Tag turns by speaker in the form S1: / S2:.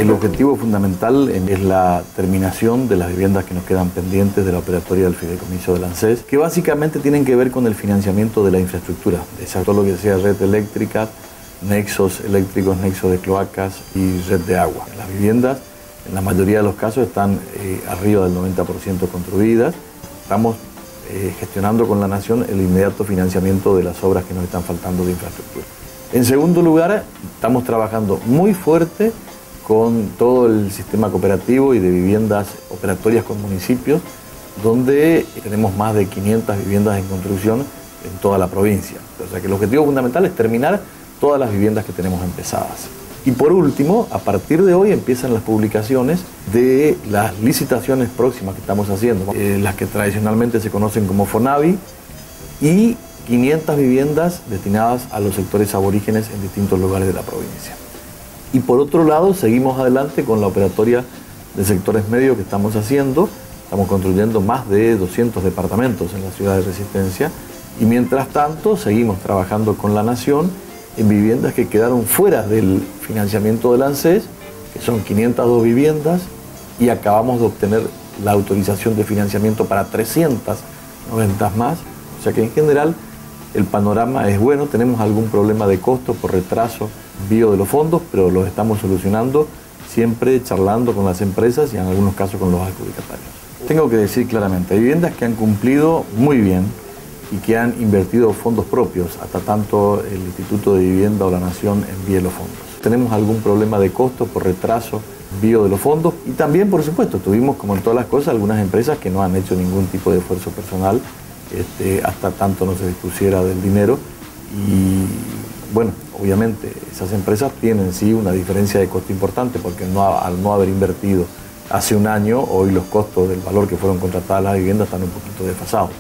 S1: El objetivo fundamental es la terminación de las viviendas que nos quedan pendientes de la operatoria del fideicomiso del ANSES, que básicamente tienen que ver con el financiamiento de la infraestructura, de todo lo que sea red eléctrica, nexos eléctricos, nexos de cloacas y red de agua. Las viviendas, en la mayoría de los casos, están arriba del 90% construidas. Estamos gestionando con la Nación el inmediato financiamiento de las obras que nos están faltando de infraestructura. En segundo lugar, estamos trabajando muy fuerte con todo el sistema cooperativo y de viviendas operatorias con municipios, donde tenemos más de 500 viviendas en construcción en toda la provincia. O sea que el objetivo fundamental es terminar todas las viviendas que tenemos empezadas. Y por último, a partir de hoy empiezan las publicaciones de las licitaciones próximas que estamos haciendo, las que tradicionalmente se conocen como FONAVI, y 500 viviendas destinadas a los sectores aborígenes en distintos lugares de la provincia. Y por otro lado, seguimos adelante con la operatoria de sectores medios que estamos haciendo. Estamos construyendo más de 200 departamentos en la ciudad de Resistencia y mientras tanto seguimos trabajando con la Nación en viviendas que quedaron fuera del financiamiento del ANSES, que son 502 viviendas, y acabamos de obtener la autorización de financiamiento para 390 más. O sea que en general el panorama es bueno. Tenemos algún problema de costo por retraso envío de los fondos, pero los estamos solucionando siempre charlando con las empresas y en algunos casos con los adjudicatarios. Tengo que decir claramente, hay viviendas que han cumplido muy bien y que han invertido fondos propios, hasta tanto el Instituto de Vivienda o la Nación envíe los fondos. Tenemos algún problema de costo por retraso envío de los fondos y también, por supuesto, tuvimos, como en todas las cosas, algunas empresas que no han hecho ningún tipo de esfuerzo personal hasta tanto no se dispusiera del dinero y bueno, obviamente esas empresas tienen sí una diferencia de costo importante porque al no haber invertido hace un año, hoy los costos del valor que fueron contratadas las viviendas están un poquito desfasados.